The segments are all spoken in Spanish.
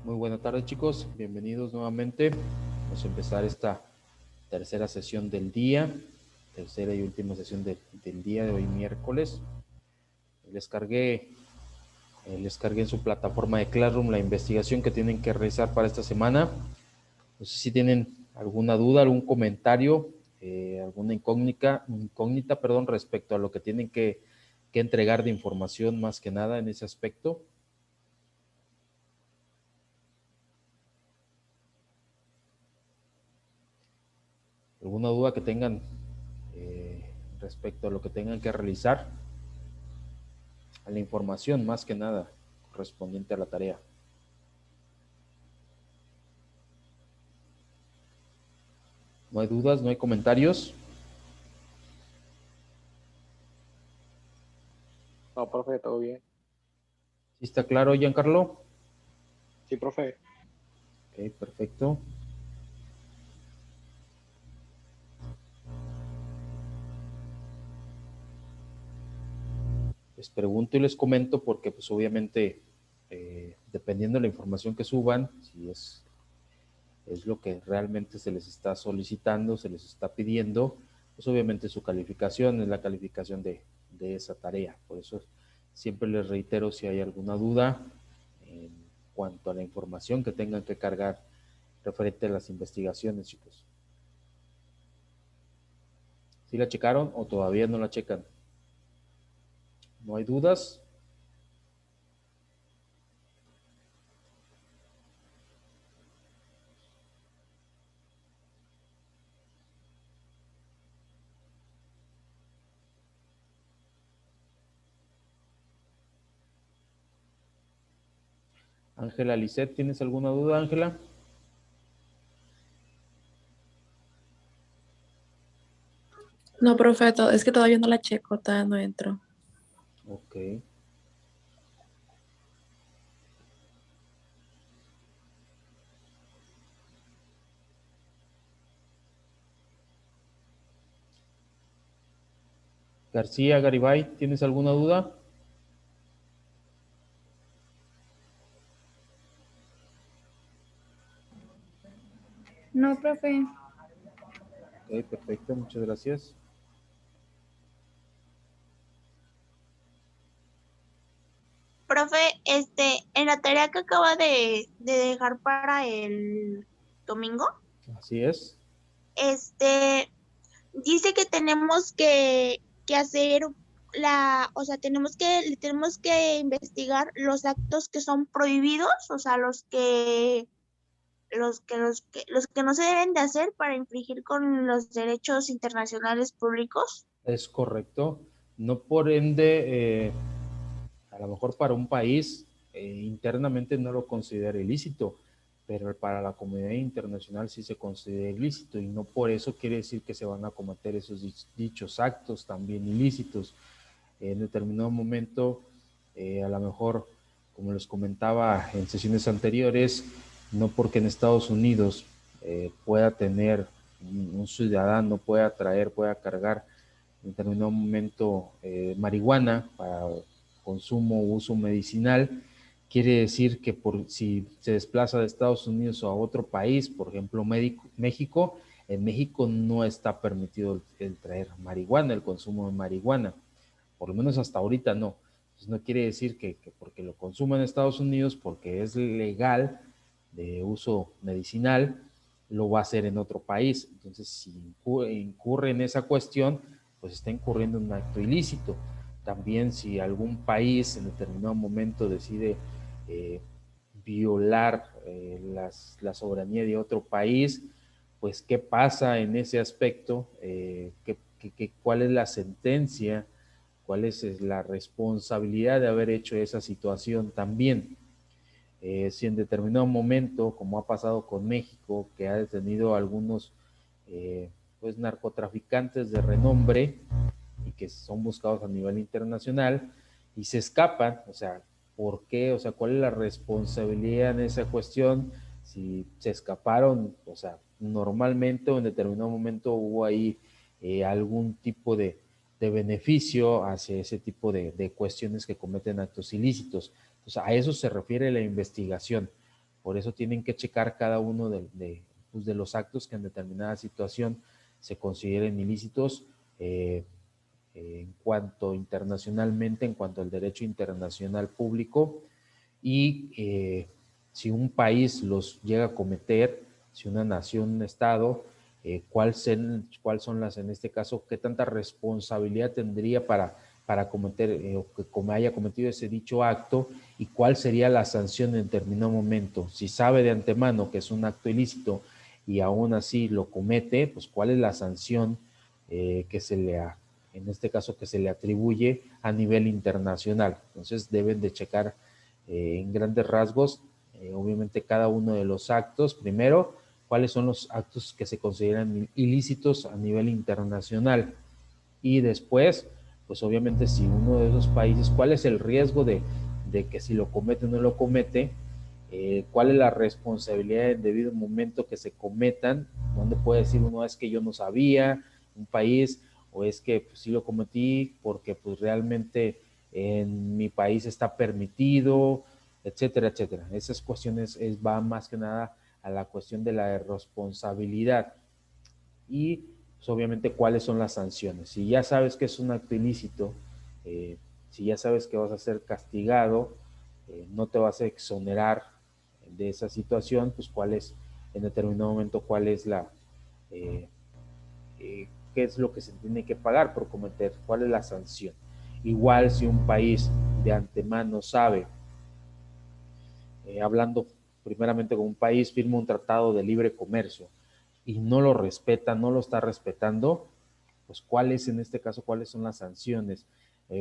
Muy buena tarde, chicos, bienvenidos nuevamente. Vamos a empezar esta tercera sesión del día, tercera y última sesión del día de hoy, miércoles. Les cargué en su plataforma de Classroom la investigación que tienen que realizar para esta semana. No sé si tienen alguna duda, algún comentario, alguna incógnita, respecto a lo que tienen que entregar de información más que nada en ese aspecto. ¿Alguna duda que tengan respecto a lo que tengan que realizar? A la información más que nada correspondiente a la tarea. ¿No hay dudas? ¿No hay comentarios? No, profe, todo bien. ¿Sí está claro, Giancarlo? Sí, profe. Ok, perfecto. Les pregunto y les comento porque pues obviamente dependiendo de la información que suban, si es lo que realmente se les está solicitando, se les está pidiendo, pues obviamente su calificación es la calificación de esa tarea. Por eso siempre les reitero si hay alguna duda en cuanto a la información que tengan que cargar referente a las investigaciones, chicos. ¿Sí la checaron o todavía no la checan? ¿No hay dudas? Ángela Lisset, ¿tienes alguna duda, Ángela? No, profe, es que todavía no la checo, todavía no entro. Ok. García Garibay, ¿tienes alguna duda? No, profe. Ok, perfecto, muchas gracias. Profe, en la tarea que acaba de dejar para el domingo, Así es. dice que tenemos que hacer tenemos que investigar los actos que son prohibidos, o sea, los que no se deben de hacer para infringir con los derechos internacionales públicos. Es correcto. No por ende, a lo mejor para un país internamente no lo considera ilícito, pero para la comunidad internacional sí se considera ilícito y no por eso quiere decir que se van a cometer esos dichos actos también ilícitos. En determinado momento, a lo mejor, como les comentaba en sesiones anteriores, no porque en Estados Unidos pueda tener un ciudadano, pueda traer, pueda cargar en determinado momento marihuana para consumo o uso medicinal, quiere decir que si se desplaza de Estados Unidos a otro país, por ejemplo México, en México no está permitido el traer marihuana, el consumo de marihuana, por lo menos hasta ahorita no. Entonces no quiere decir que porque lo consuma en Estados Unidos, porque es legal de uso medicinal, lo va a hacer en otro país. Entonces, si incurre en esa cuestión, pues está incurriendo en un acto ilícito. También si algún país en determinado momento decide eh, violar la soberanía de otro país, pues qué pasa en ese aspecto, cuál es la sentencia, cuál es la responsabilidad de haber hecho esa situación también. Si en determinado momento, como ha pasado con México, que ha detenido a algunos pues narcotraficantes de renombre y que son buscados a nivel internacional y se escapan, o sea, ¿por qué? O sea, ¿cuál es la responsabilidad en esa cuestión? Si se escaparon, o sea, normalmente o en determinado momento hubo ahí algún tipo de beneficio hacia ese tipo de cuestiones que cometen actos ilícitos. O sea, a eso se refiere la investigación. Por eso tienen que checar cada uno pues, de los actos que en determinada situación se consideren ilícitos en cuanto internacionalmente, en cuanto al derecho internacional público, y si un país los llega a cometer, si una nación, un estado, cuáles son las, en este caso, qué tanta responsabilidad tendría para cometer o que haya cometido ese dicho acto, y cuál sería la sanción en determinado momento. Si sabe de antemano que es un acto ilícito y aún así lo comete, pues cuál es la sanción que se le en este caso que se le atribuye a nivel internacional. Entonces deben de checar en grandes rasgos, obviamente cada uno de los actos. Primero, cuáles son los actos que se consideran ilícitos a nivel internacional, y después, pues obviamente si uno de esos países, cuál es el riesgo de que si lo comete o no lo comete, cuál es la responsabilidad en debido momento que se cometan, donde puede decir uno es que yo no sabía, un país, o es que pues, sí lo cometí porque pues realmente en mi país está permitido, etcétera, etcétera. Esas cuestiones va más que nada a la cuestión de la responsabilidad, y pues, obviamente cuáles son las sanciones. Si ya sabes que es un acto ilícito, si ya sabes que vas a ser castigado, no te vas a exonerar de esa situación, pues cuál es, en determinado momento, cuál es eh, qué es lo que se tiene que pagar por cometer, cuál es la sanción. Igual si un país de antemano sabe, hablando primeramente con un país, firma un tratado de libre comercio y no lo respeta, no lo está respetando, pues cuáles en este caso, cuáles son las sanciones.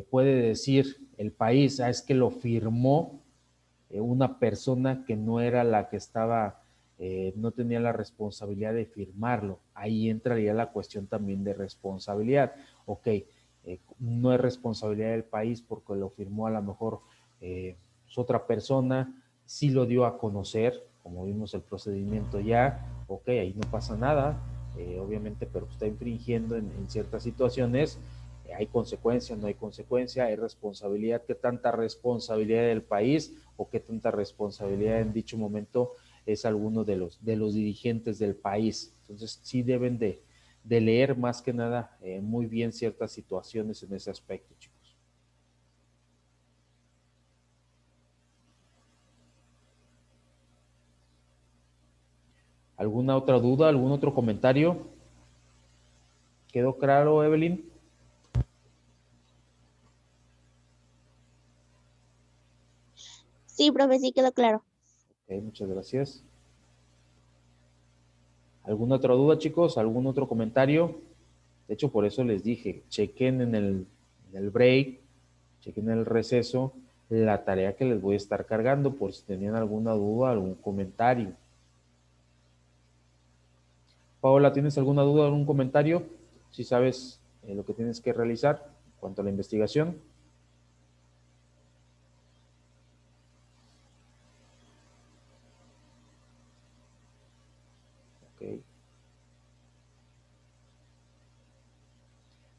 Puede decir el país, es que lo firmó una persona que no era la que estaba, no tenía la responsabilidad de firmarlo. Ahí entraría la cuestión también de responsabilidad. Ok, no es responsabilidad del país porque lo firmó a lo mejor otra persona, sí lo dio a conocer, como vimos el procedimiento ya, ok, ahí no pasa nada, obviamente, pero está infringiendo en ciertas situaciones. Hay consecuencia, no hay consecuencia, hay responsabilidad, qué tanta responsabilidad del país o qué tanta responsabilidad en dicho momento es alguno de los dirigentes del país. Entonces sí deben de leer más que nada muy bien ciertas situaciones en ese aspecto, chicos. ¿Alguna otra duda, algún otro comentario? ¿Quedó claro, Evelyn? Sí, profe, sí quedó claro. Ok, muchas gracias. ¿Alguna otra duda, chicos? ¿Algún otro comentario? De hecho, por eso les dije, chequen en el break, chequen en el receso, la tarea que les voy a estar cargando por si tenían alguna duda, algún comentario. Paola, ¿tienes alguna duda, algún comentario? Si sabes lo que tienes que realizar en cuanto a la investigación. Ok.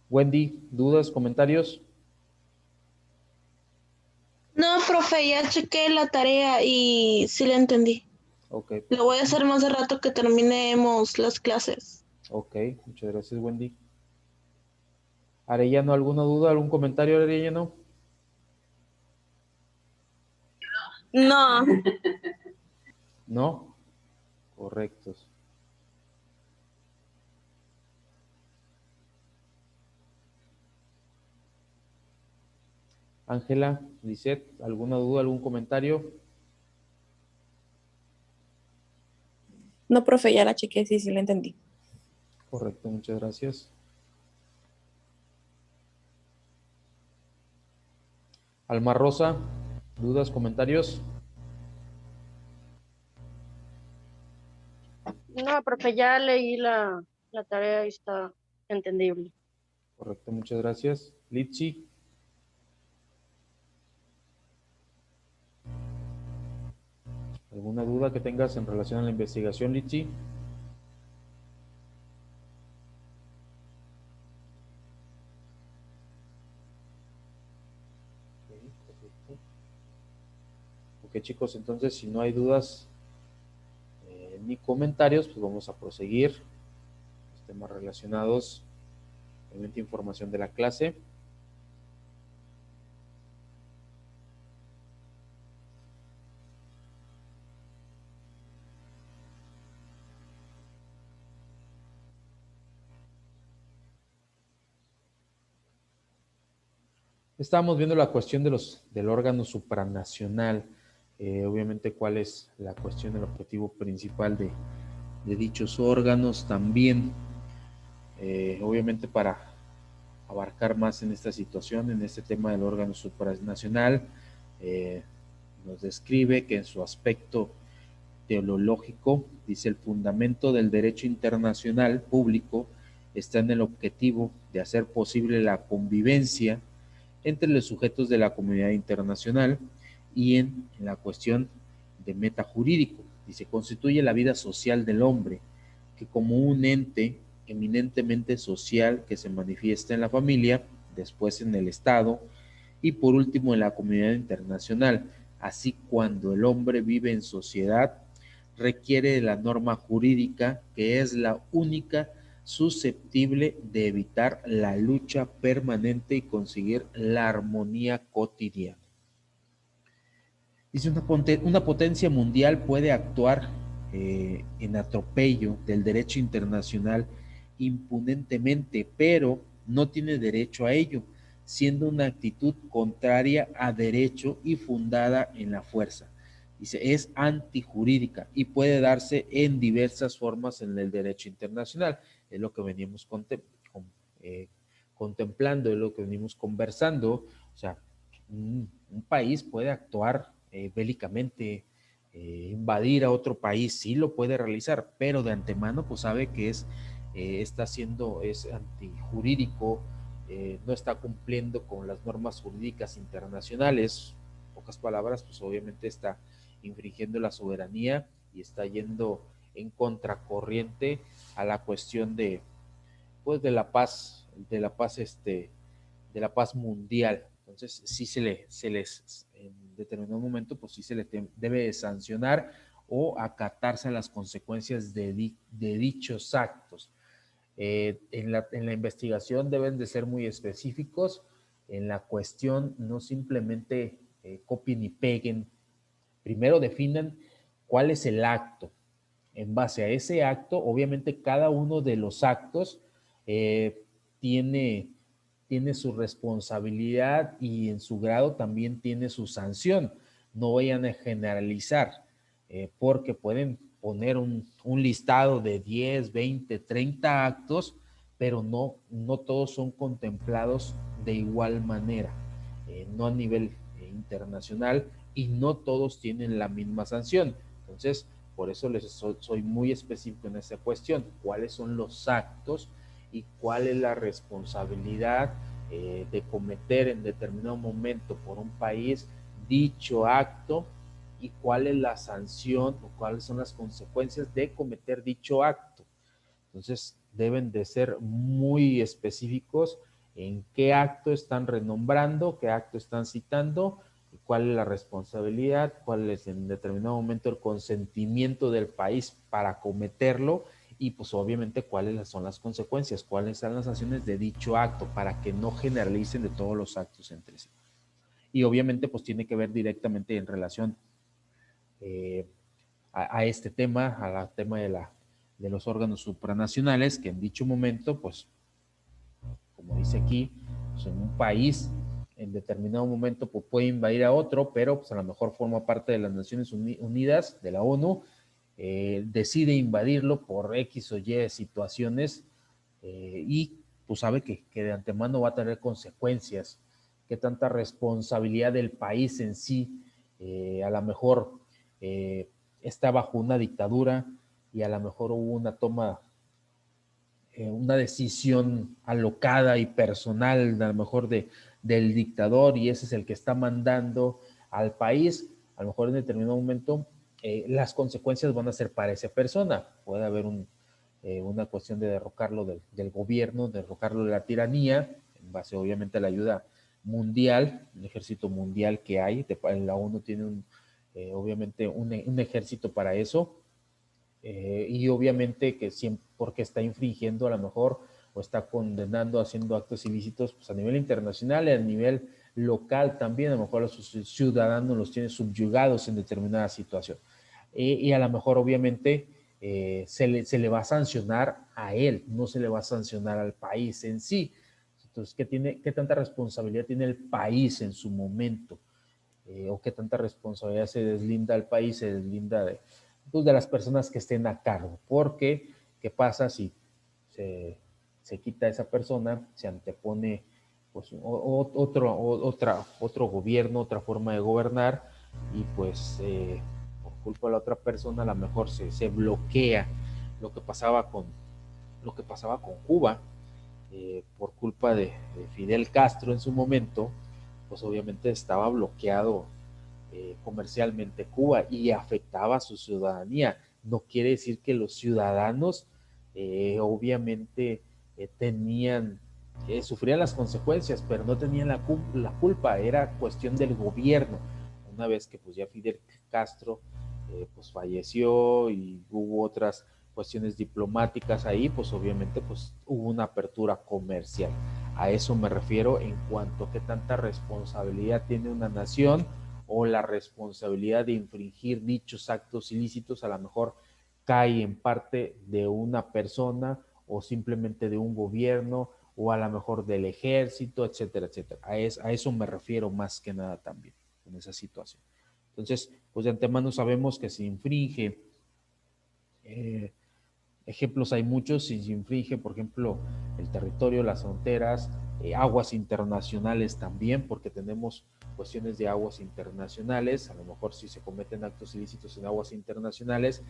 Wendy, ¿dudas, comentarios? No, profe, ya chequé la tarea y sí la entendí. Ok, Lo voy a hacer más de rato que terminemos las clases. ok, muchas gracias, Wendy. Arellano, ¿alguna duda, algún comentario, Arellano? No, No, correctos. Ángela, Lisette, ¿alguna duda, algún comentario? no, profe, ya la chequé, sí, sí la entendí. Correcto, muchas gracias. Alma Rosa, ¿dudas, comentarios? No, profe, ya leí la tarea y está entendible. Correcto, muchas gracias. Litsi, ¿alguna duda que tengas en relación a la investigación, Litsi? Ok, perfecto. Ok, chicos, entonces si no hay dudas, ni comentarios, pues vamos a proseguir los temas relacionados, obviamente información de la clase. Estábamos viendo la cuestión del órgano supranacional, obviamente cuál es la cuestión, el objetivo principal de dichos órganos también, obviamente para abarcar más en esta situación, en este tema del órgano supranacional, nos describe que en su aspecto teológico, dice, el fundamento del derecho internacional público está en el objetivo de hacer posible la convivencia entre los sujetos de la comunidad internacional y en la cuestión de metajurídico. Dice, constituye la vida social del hombre, que como un ente eminentemente social que se manifiesta en la familia, después en el Estado y por último en la comunidad internacional. Así, cuando el hombre vive en sociedad, requiere de la norma jurídica, que es la única susceptible de evitar la lucha permanente y conseguir la armonía cotidiana. Dice, una potencia mundial puede actuar en atropello del derecho internacional impunentemente, pero no tiene derecho a ello, siendo una actitud contraria a derecho y fundada en la fuerza. Dice, es antijurídica y puede darse en diversas formas en el derecho internacional. Es lo que veníamos contemplando, es lo que venimos conversando. O sea, un país puede actuar bélicamente, invadir a otro país, sí lo puede realizar, pero de antemano pues sabe que es antijurídico, no está cumpliendo con las normas jurídicas internacionales. En pocas palabras, pues obviamente está infringiendo la soberanía y está yendo en contracorriente a la cuestión de la paz mundial. Entonces sí se les en determinado momento pues sí se les debe sancionar o acatarse a las consecuencias de dichos actos. En la investigación deben de ser muy específicos en la cuestión, no simplemente copien y peguen. Primero definan cuál es el acto. En base a ese acto, obviamente cada uno de los actos tiene su responsabilidad y en su grado también tiene su sanción. No vayan a generalizar, porque pueden poner un listado de 10, 20, 30 actos, pero no todos son contemplados de igual manera, no a nivel internacional, y no todos tienen la misma sanción. Entonces, por eso soy muy específico en esta cuestión. ¿Cuáles son los actos y cuál es la responsabilidad de cometer en determinado momento por un país dicho acto, y cuál es la sanción o cuáles son las consecuencias de cometer dicho acto? Entonces deben de ser muy específicos en qué acto están renombrando, qué acto están citando, y cuál es la responsabilidad, cuál es en determinado momento el consentimiento del país para cometerlo, y pues obviamente cuáles son las consecuencias, cuáles son las sanciones de dicho acto, para que no generalicen de todos los actos entre sí. Y obviamente pues tiene que ver directamente en relación a este tema, al tema de los órganos supranacionales, que en dicho momento, pues, como dice aquí, pues en un país en determinado momento pues, puede invadir a otro, pero pues a lo mejor forma parte de las Naciones Unidas, de la ONU, decide invadirlo por X o Y situaciones, y pues sabe que de antemano va a tener consecuencias, que tanta responsabilidad del país en sí, a lo mejor está bajo una dictadura y a lo mejor hubo una decisión alocada y personal, a lo mejor del dictador, y ese es el que está mandando al país. A lo mejor en determinado momento las consecuencias van a ser para esa persona. Puede haber una cuestión de derrocarlo del gobierno, derrocarlo de la tiranía, en base obviamente a la ayuda mundial, el ejército mundial que hay. La ONU tiene obviamente un ejército para eso. y obviamente que siempre, porque está infringiendo a lo mejor o está condenando, haciendo actos ilícitos pues a nivel internacional y a nivel local también, a lo mejor a sus ciudadanos los tiene subyugados en determinada situación. Y a lo mejor obviamente se le va a sancionar a él, no se le va a sancionar al país en sí. Entonces, ¿qué tanta responsabilidad tiene el país en su momento? O qué tanta responsabilidad se deslinda al país, se deslinda pues, de las personas que estén a cargo. Porque, ¿qué pasa si se quita esa persona, se antepone pues, otro gobierno, otra forma de gobernar y pues por culpa de la otra persona a lo mejor se bloquea lo que pasaba con Cuba, por culpa de Fidel Castro en su momento, pues obviamente estaba bloqueado comercialmente Cuba y afectaba a su ciudadanía. No quiere decir que los ciudadanos obviamente sufrían las consecuencias, pero no tenían la culpa, era cuestión del gobierno. Una vez que pues ya Fidel Castro pues falleció y hubo otras cuestiones diplomáticas ahí, pues obviamente pues hubo una apertura comercial. A eso me refiero en cuanto a qué tanta responsabilidad tiene una nación o la responsabilidad de infringir dichos actos ilícitos a lo mejor cae en parte de una persona o simplemente de un gobierno o a lo mejor del ejército, etcétera, etcétera. A eso me refiero más que nada también en esa situación. Entonces, pues de antemano sabemos que se infringe ejemplos hay muchos, si se infringe, por ejemplo, el territorio, las fronteras, aguas internacionales también, porque tenemos cuestiones de aguas internacionales, a lo mejor si se cometen actos ilícitos en aguas internacionales,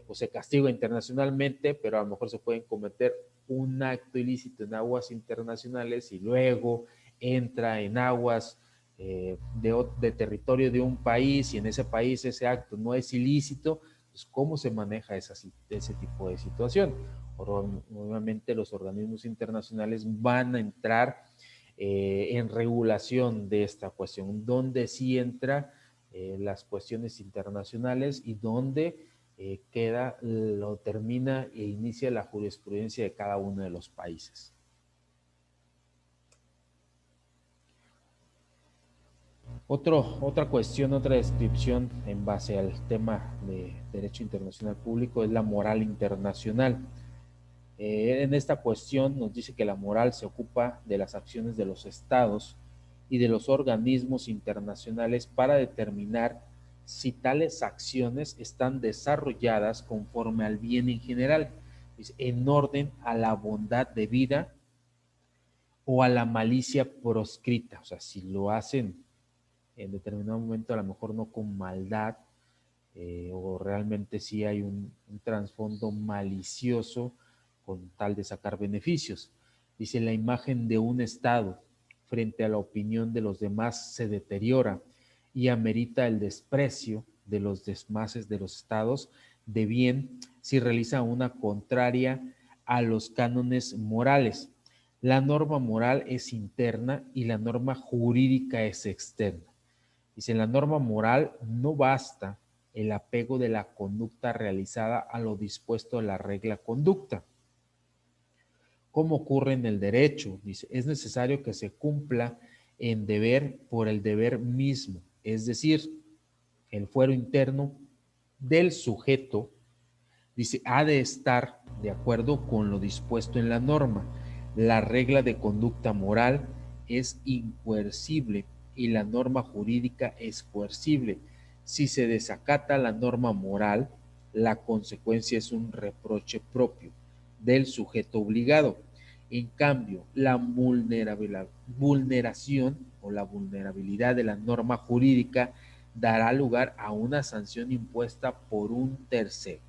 pues se castiga internacionalmente, pero a lo mejor se pueden cometer un acto ilícito en aguas internacionales y luego entra en aguas de territorio de un país y en ese país ese acto no es ilícito. Pues, ¿cómo se maneja ese tipo de situación? Obviamente los organismos internacionales van a entrar en regulación de esta cuestión, donde sí entra las cuestiones internacionales y donde termina e inicia la jurisprudencia de cada uno de los países. Otra cuestión, otra descripción en base al tema de derecho internacional público es la moral internacional. En esta cuestión nos dice que la moral se ocupa de las acciones de los estados y de los organismos internacionales para determinar si tales acciones están desarrolladas conforme al bien en general, en orden a la bondad debida o a la malicia proscrita. O sea, si lo hacen en determinado momento a lo mejor no con maldad o realmente sí hay un trasfondo malicioso con tal de sacar beneficios. Dice, la imagen de un Estado frente a la opinión de los demás se deteriora y amerita el desprecio de los demás de los estados de bien si realiza una contraria a los cánones morales. La norma moral es interna y la norma jurídica es externa. Dice, en la norma moral no basta el apego de la conducta realizada a lo dispuesto de la regla conducta. Como ocurre en el derecho, dice, es necesario que se cumpla en deber por el deber mismo, es decir, el fuero interno del sujeto, dice, ha de estar de acuerdo con lo dispuesto en la norma. La regla de conducta moral es incoercible y la norma jurídica es coercible. Si se desacata la norma moral, la consecuencia es un reproche propio del sujeto obligado. En cambio, la vulneración o la vulnerabilidad de la norma jurídica dará lugar a una sanción impuesta por un tercero.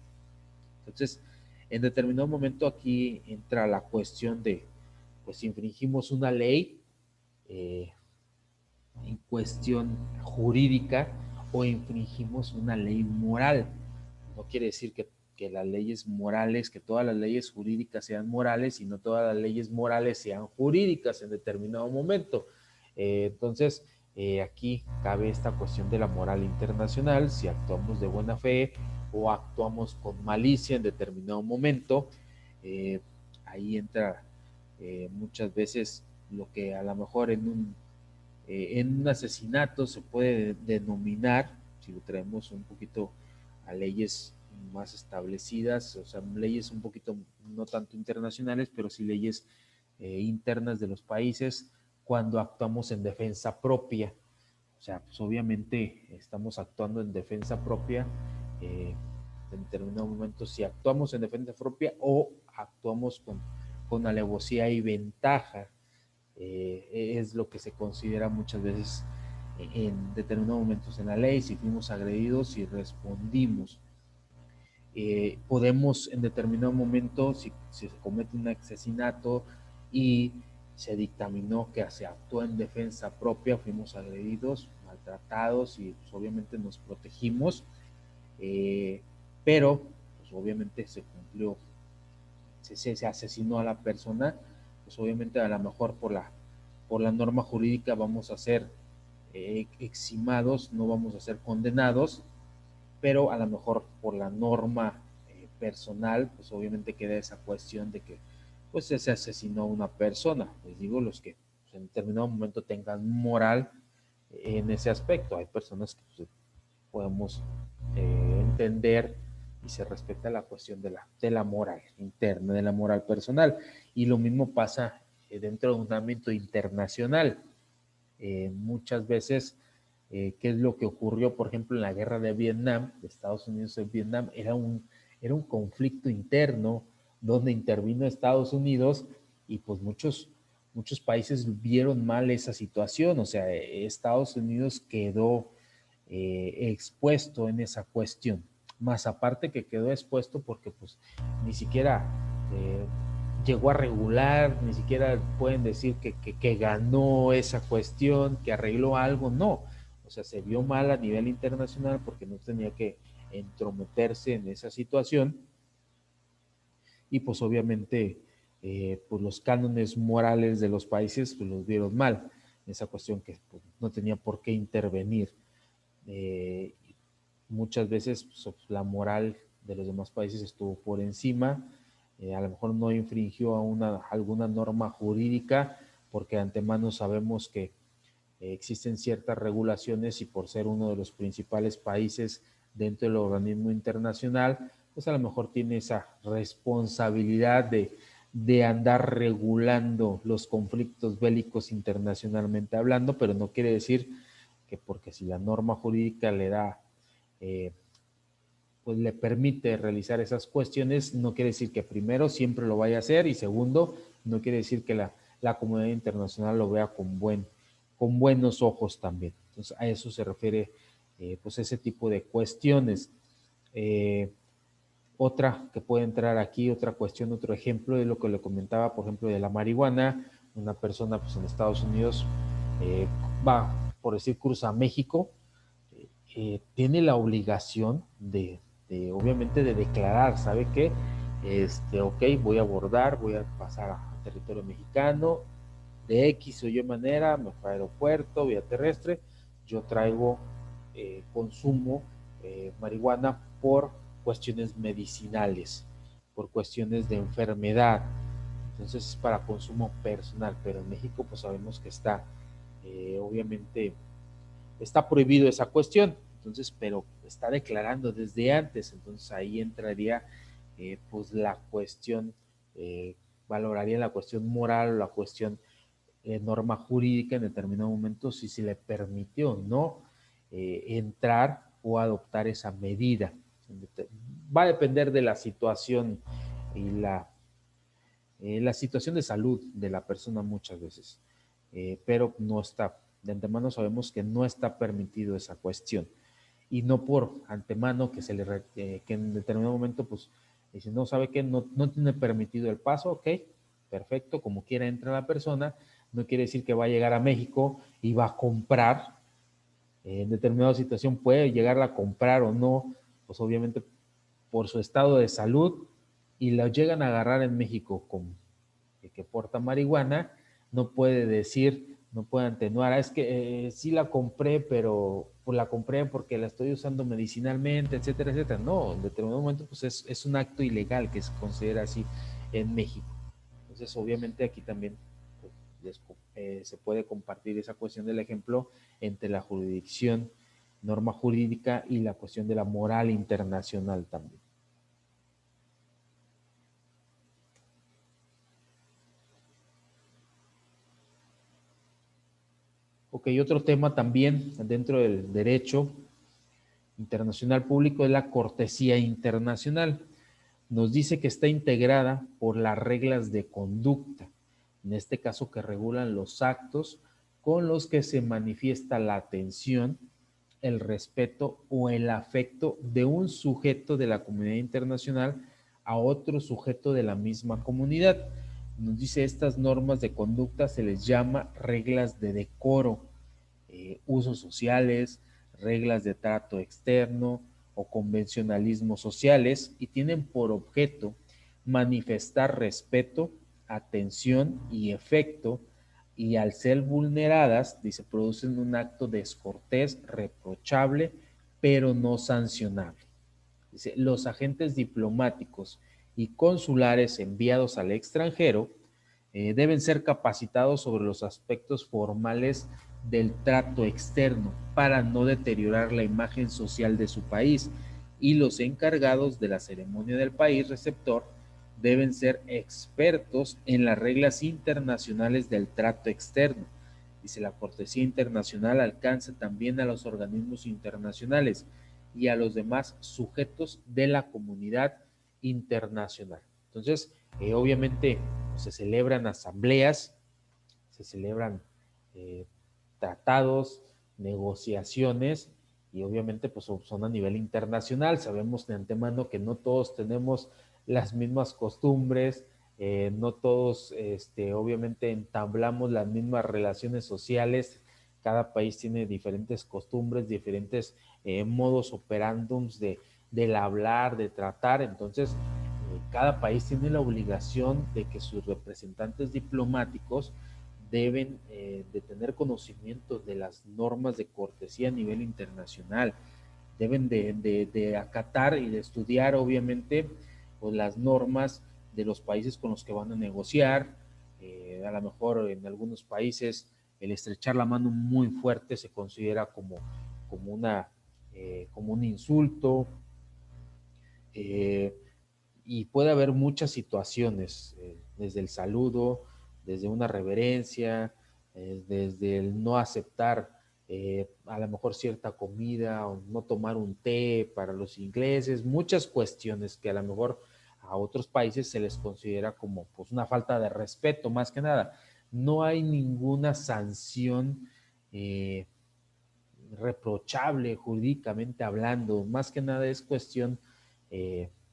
Entonces, en determinado momento aquí entra la cuestión de, pues si infringimos una ley en cuestión jurídica o infringimos una ley moral. No quiere decir que las leyes morales, que todas las leyes jurídicas sean morales y no todas las leyes morales sean jurídicas en determinado momento. Entonces, aquí cabe esta cuestión de la moral internacional. Si actuamos de buena fe, o actuamos con malicia en determinado momento. Ahí entra muchas veces lo que a lo mejor en un asesinato se puede denominar, si lo traemos un poquito a leyes más establecidas, o sea, leyes un poquito no tanto internacionales, pero sí leyes internas de los países, cuando actuamos en defensa propia. O sea, pues obviamente estamos actuando en defensa propia en determinado momento, si actuamos en defensa propia o actuamos con alevosía y ventaja, es lo que se considera muchas veces en determinados momentos en la ley, si fuimos agredidos y respondimos. Podemos en determinado momento, si se comete un asesinato y se dictaminó que se actuó en defensa propia, fuimos agredidos, maltratados y pues, obviamente nos protegimos, pero pues, obviamente se cumplió, se asesinó a la persona, pues obviamente a lo mejor por la norma jurídica vamos a ser eximados, no vamos a ser condenados, pero a lo mejor por la norma personal, pues obviamente queda esa cuestión de que pues se asesinó a una persona. Les digo, los que pues, en determinado momento tengan moral en ese aspecto. Hay personas que pues, podemos entender y se respeta la cuestión de la moral interna, de la moral personal. Y lo mismo pasa dentro de un ámbito internacional. Muchas veces, ¿qué es lo que ocurrió, por ejemplo, en la guerra de Vietnam, de Estados Unidos en Vietnam? Era un conflicto interno donde intervino Estados Unidos y pues muchos países vieron mal esa situación, o sea, Estados Unidos quedó expuesto en esa cuestión, más aparte que quedó expuesto porque pues ni siquiera llegó a regular, ni siquiera pueden decir que ganó esa cuestión, que arregló algo, no, o sea, se vio mal a nivel internacional porque no tenía que entrometerse en esa situación y pues obviamente pues los cánones morales de los países pues los vieron mal, esa cuestión que pues, no tenía por qué intervenir. Muchas veces pues, la moral de los demás países estuvo por encima, a lo mejor no infringió a alguna norma jurídica, porque de antemano sabemos que existen ciertas regulaciones y por ser uno de los principales países dentro del organismo internacional, pues a lo mejor tiene esa responsabilidad de andar regulando los conflictos bélicos internacionalmente hablando, pero no quiere decir que porque si la norma jurídica le da pues le permite realizar esas cuestiones, no quiere decir que primero siempre lo vaya a hacer y segundo, no quiere decir que la comunidad internacional lo vea con buenos ojos también. Entonces a eso se refiere pues ese tipo de cuestiones. Otra que puede entrar aquí, otra cuestión, otro ejemplo de lo que le comentaba, por ejemplo, de la marihuana. Una persona pues en Estados Unidos va, por decir, cruza a México, tiene la obligación obviamente, de declarar, ¿sabe qué? Ok, voy a abordar, voy a pasar a territorio mexicano, de X o Y manera, me fue a aeropuerto, vía terrestre, yo traigo, consumo marihuana por cuestiones medicinales, por cuestiones de enfermedad, entonces es para consumo personal, pero en México pues sabemos que está, obviamente, está prohibido esa cuestión, entonces, pero está declarando desde antes, entonces ahí entraría pues la cuestión, valoraría la cuestión moral, la cuestión norma jurídica en determinado momento, si se le permitió o no entrar o adoptar esa medida. Va a depender de la situación y la situación de salud de la persona muchas veces, pero no está, de antemano sabemos que no está permitido esa cuestión y no por antemano que que en determinado momento pues dice, no, sabe que no tiene permitido el paso, ok, perfecto, como quiera entra la persona, no quiere decir que va a llegar a México y va a comprar, en determinada situación puede llegarla a comprar o no, pues obviamente por su estado de salud y la llegan a agarrar en México con que porta marihuana, no puede decir no pueden atenuar. Es que sí la compré, pero pues la compré porque la estoy usando medicinalmente, etcétera, etcétera. No, en determinado momento pues es un acto ilegal que se considera así en México. Entonces, obviamente aquí también pues, se puede compartir esa cuestión del ejemplo entre la jurisdicción, norma jurídica y la cuestión de la moral internacional también. Ok, otro tema también dentro del derecho internacional público es la cortesía internacional. Nos dice que está integrada por las reglas de conducta, en este caso que regulan los actos con los que se manifiesta la atención, el respeto o el afecto de un sujeto de la comunidad internacional a otro sujeto de la misma comunidad. Nos dice estas normas de conducta se les llama reglas de decoro, usos sociales, reglas de trato externo o convencionalismos sociales y tienen por objeto manifestar respeto, atención y efecto y al ser vulneradas, dice, producen un acto descortés, reprochable, pero no sancionable. Dice, los agentes diplomáticos y consulares enviados al extranjero deben ser capacitados sobre los aspectos formales del trato externo para no deteriorar la imagen social de su país, y los encargados de la ceremonia del país receptor deben ser expertos en las reglas internacionales del trato externo. Dice, la cortesía internacional alcanza también a los organismos internacionales y a los demás sujetos de la comunidad internacional. Entonces, obviamente se celebran asambleas, se celebran tratados, negociaciones, y obviamente pues son a nivel internacional. Sabemos de antemano que no todos tenemos las mismas costumbres, no todos obviamente entablamos las mismas relaciones sociales. Cada país tiene diferentes costumbres, diferentes modos operandums del hablar, de tratar. Entonces, cada país tiene la obligación de que sus representantes diplomáticos deben de tener conocimiento de las normas de cortesía a nivel internacional, deben de acatar y de estudiar obviamente pues, las normas de los países con los que van a negociar. A lo mejor en algunos países el estrechar la mano muy fuerte se considera como un insulto, y puede haber muchas situaciones, desde el saludo, desde una reverencia, desde el no aceptar a lo mejor cierta comida o no tomar un té para los ingleses, muchas cuestiones que a lo mejor a otros países se les considera como pues una falta de respeto, más que nada. No hay ninguna sanción reprochable jurídicamente hablando, más que nada es cuestión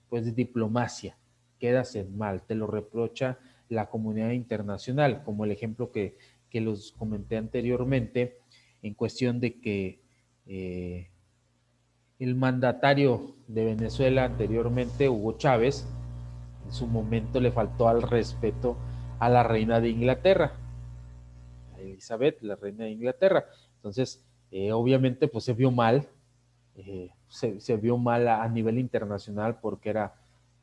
pues de diplomacia. Quedas en mal, te lo reprocha la comunidad internacional, como el ejemplo que los comenté anteriormente, en cuestión de que el mandatario de Venezuela anteriormente, Hugo Chávez, en su momento le faltó al respeto a la reina de Inglaterra, a Elizabeth, la reina de Inglaterra. Entonces, obviamente, pues se vio mal, se vio mal a nivel internacional porque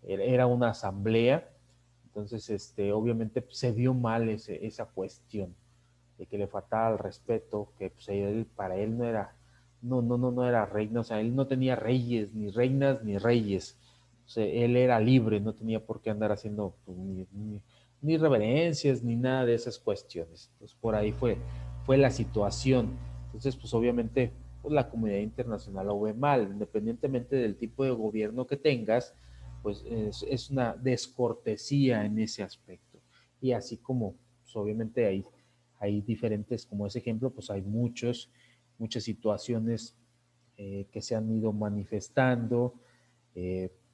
era una asamblea. Entonces, obviamente pues, se vio mal esa cuestión de que le faltaba el respeto, que pues, para él no era reina, o sea, él no tenía reyes, ni reinas, ni reyes. O sea, él era libre, no tenía por qué andar haciendo pues, ni reverencias, ni nada de esas cuestiones. Entonces, por ahí fue la situación. Entonces, pues obviamente, pues, la comunidad internacional lo ve mal, independientemente del tipo de gobierno que tengas, pues es una descortesía en ese aspecto. Y así como, pues obviamente hay diferentes, como ese ejemplo, pues hay muchas situaciones que se han ido manifestando,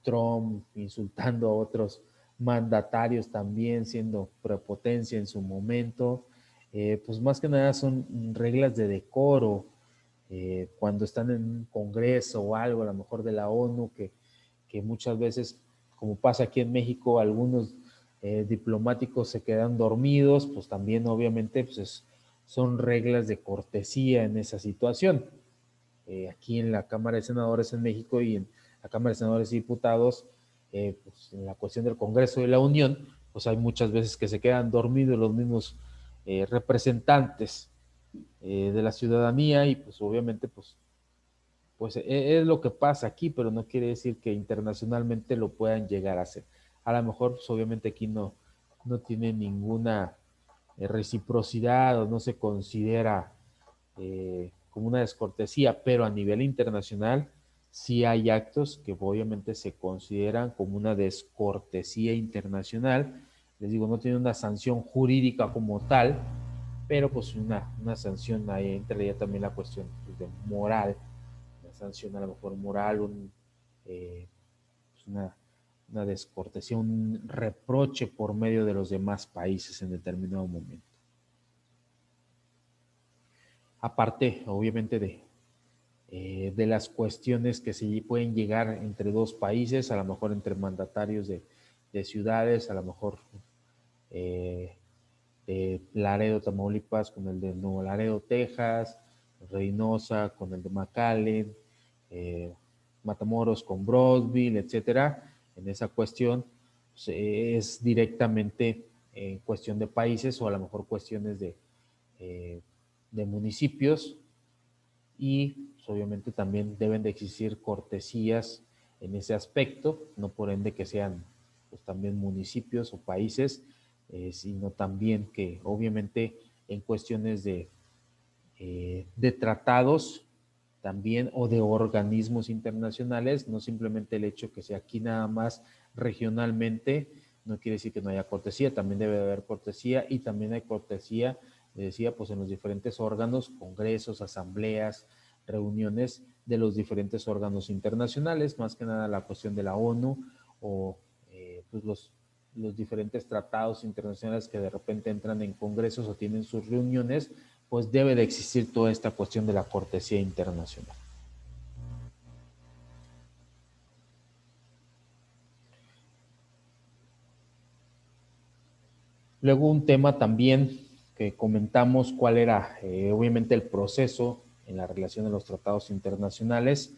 Trump insultando a otros mandatarios también, siendo prepotencia en su momento, pues más que nada son reglas de decoro, cuando están en un congreso o algo, a lo mejor de la ONU, que muchas veces, como pasa aquí en México, algunos diplomáticos se quedan dormidos, pues también obviamente pues son reglas de cortesía en esa situación. Aquí en la Cámara de Senadores en México y en la Cámara de Senadores y Diputados, pues en la cuestión del Congreso de la Unión, pues hay muchas veces que se quedan dormidos los mismos representantes de la ciudadanía y pues obviamente pues es lo que pasa aquí, pero no quiere decir que internacionalmente lo puedan llegar a hacer. A lo mejor pues obviamente aquí no tiene ninguna reciprocidad o no se considera como una descortesía, pero a nivel internacional sí hay actos que obviamente se consideran como una descortesía internacional. Les digo, no tiene una sanción jurídica como tal, pero pues una sanción, ahí entraría también la cuestión pues, de moral, una sanción a lo mejor moral, pues una descortesía, un reproche por medio de los demás países en determinado momento. Aparte, obviamente, de las cuestiones que se pueden llegar entre dos países, a lo mejor entre mandatarios de ciudades, a lo mejor de Laredo, Tamaulipas, con el de Nuevo Laredo, Texas, Reynosa con el de McAllen, Matamoros con Brownsville, etcétera. En esa cuestión pues, es directamente en cuestión de países o a lo mejor cuestiones de municipios y pues, obviamente también deben de existir cortesías en ese aspecto, no por ende que sean pues, también municipios o países, sino también que obviamente en cuestiones de tratados también o de organismos internacionales, no simplemente el hecho que sea aquí nada más regionalmente, no quiere decir que no haya cortesía, también debe de haber cortesía y también hay cortesía, le decía, pues en los diferentes órganos, congresos, asambleas, reuniones de los diferentes órganos internacionales, más que nada la cuestión de la ONU o pues los diferentes tratados internacionales que de repente entran en congresos o tienen sus reuniones, pues debe de existir toda esta cuestión de la cortesía internacional. Luego un tema también que comentamos cuál era obviamente el proceso en la relación de los tratados internacionales.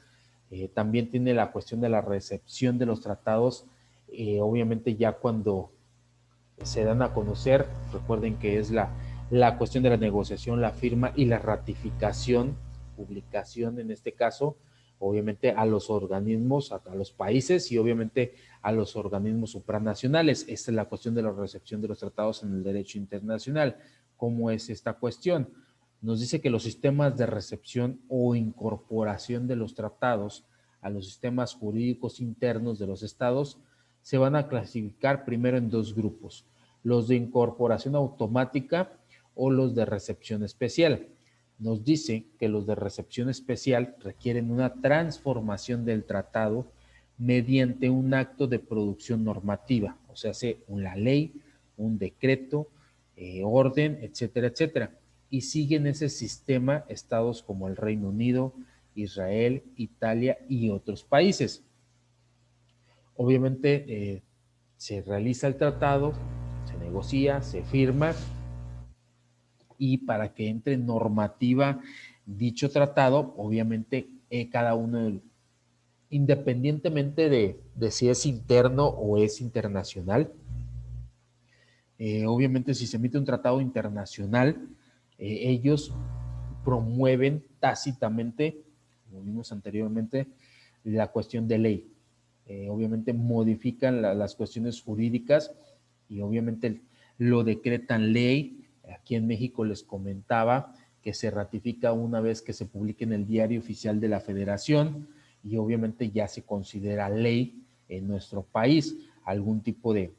También tiene la cuestión de la recepción de los tratados, obviamente ya cuando se dan a conocer, recuerden que es la cuestión de la negociación, la firma y la ratificación, publicación en este caso, obviamente a los organismos, a los países y obviamente a los organismos supranacionales. Esta es la cuestión de la recepción de los tratados en el derecho internacional. ¿Cómo es esta cuestión? Nos dice que los sistemas de recepción o incorporación de los tratados a los sistemas jurídicos internos de los estados se van a clasificar primero en dos grupos, los de incorporación automática o los de recepción especial. Nos dice que los de recepción especial requieren una transformación del tratado mediante un acto de producción normativa, o sea, una ley, un decreto, orden, etcétera, etcétera. Y siguen ese sistema estados como el Reino Unido, Israel, Italia y otros países. Obviamente se realiza el tratado, se negocia, se firma y para que entre normativa dicho tratado, obviamente cada uno, independientemente de si es interno o es internacional, obviamente si se emite un tratado internacional, ellos promueven tácitamente, como vimos anteriormente, la cuestión de ley. Obviamente modifican las cuestiones jurídicas y obviamente lo decretan ley. Aquí en México les comentaba que se ratifica una vez que se publique en el Diario Oficial de la Federación y obviamente ya se considera ley en nuestro país algún tipo de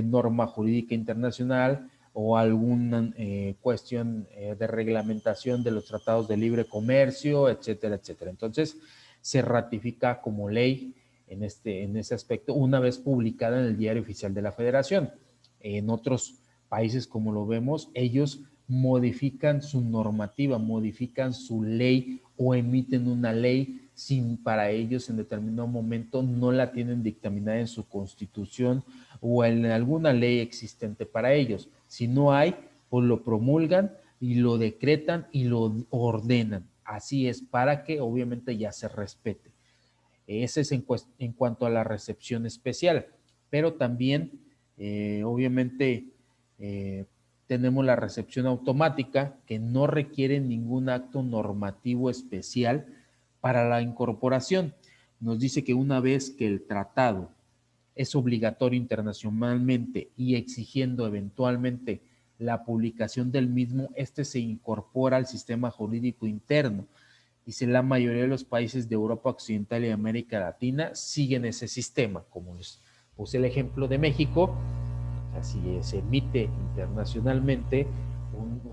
norma jurídica internacional o alguna cuestión de reglamentación de los tratados de libre comercio, etcétera, etcétera. Entonces, se ratifica como ley en ese aspecto una vez publicada en el Diario Oficial de la Federación. En otros países, como lo vemos, ellos modifican su normativa, modifican su ley o emiten una ley sin para ellos en determinado momento no la tienen dictaminada en su constitución o en alguna ley existente para ellos. Si no hay, pues lo promulgan, y lo decretan y lo ordenan. Así es, para que obviamente ya se respete. Ese es en cuanto a la recepción especial, pero también obviamente tenemos la recepción automática, que no requiere ningún acto normativo especial para la incorporación. Nos dice que una vez que el tratado es obligatorio internacionalmente y exigiendo eventualmente la publicación del mismo, este se incorpora al sistema jurídico interno. Dice, la mayoría de los países de Europa Occidental y América Latina siguen ese sistema, como les puse el ejemplo de México. Así se emite internacionalmente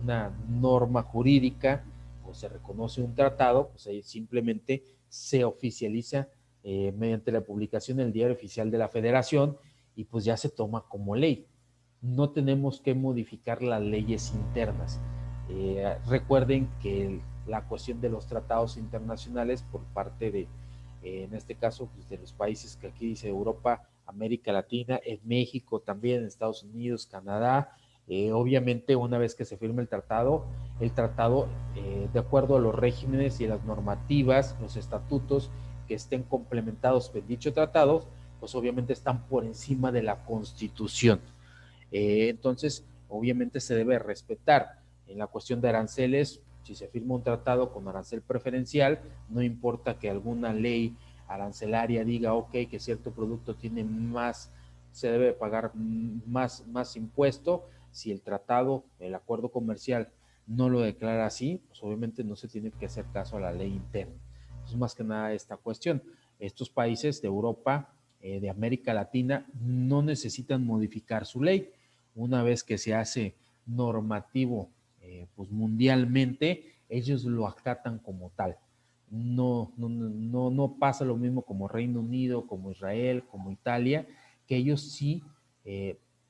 una norma jurídica o se reconoce un tratado, pues ahí simplemente se oficializa mediante la publicación en el Diario Oficial de la Federación y pues ya se toma como ley. No tenemos que modificar las leyes internas. Recuerden que la cuestión de los tratados internacionales por parte de, en este caso, pues de los países que aquí dice Europa, América Latina, en México también, en Estados Unidos, Canadá, obviamente una vez que se firme el tratado, de acuerdo a los regímenes y las normativas, los estatutos que estén complementados en dicho tratado, pues obviamente están por encima de la Constitución. Entonces, obviamente se debe respetar. En la cuestión de aranceles, si se firma un tratado con arancel preferencial, no importa que alguna ley arancelaria diga, ok, que cierto producto tiene más, se debe pagar más impuesto. Si el tratado, el acuerdo comercial no lo declara así, pues obviamente no se tiene que hacer caso a la ley interna. Es más que nada esta cuestión. Estos países de Europa, de América Latina, no necesitan modificar su ley. Una vez que se hace normativo pues mundialmente, ellos lo acatan como tal. No pasa lo mismo como Reino Unido, como Israel, como Italia, que ellos sí,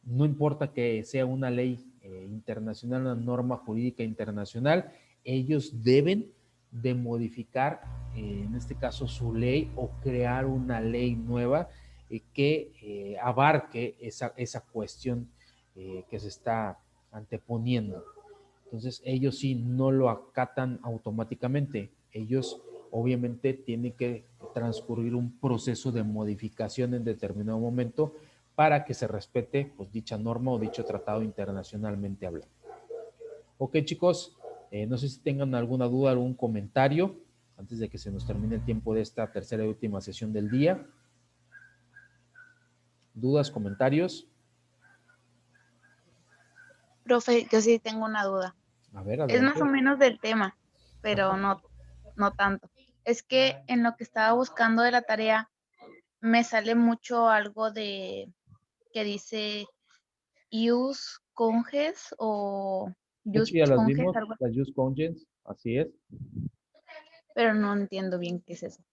no importa que sea una ley internacional, una norma jurídica internacional, ellos deben de modificar, en este caso, su ley o crear una ley nueva que abarque esa cuestión que se está anteponiendo. Entonces ellos sí no lo acatan automáticamente, ellos obviamente tienen que transcurrir un proceso de modificación en determinado momento para que se respete pues dicha norma o dicho tratado internacionalmente hablando. Ok, chicos, no sé si tengan alguna duda, algún comentario antes de que se nos termine el tiempo de esta tercera y última sesión del día. ¿Dudas, comentarios? Profe, yo sí tengo una duda. A ver, Es más o adelante. menos del tema, pero no tanto. Es que en lo que estaba buscando de la tarea me sale mucho algo de que dice use conges o De hecho, use ya las conges, vimos, algo así, las use congens, así es. pero no entiendo bien qué es eso.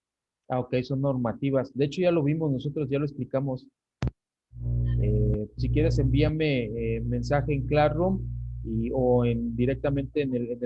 Ah, ok, son normativas. De hecho, ya lo vimos nosotros, ya lo explicamos. Si quieres, envíame mensaje en Classroom o directamente en el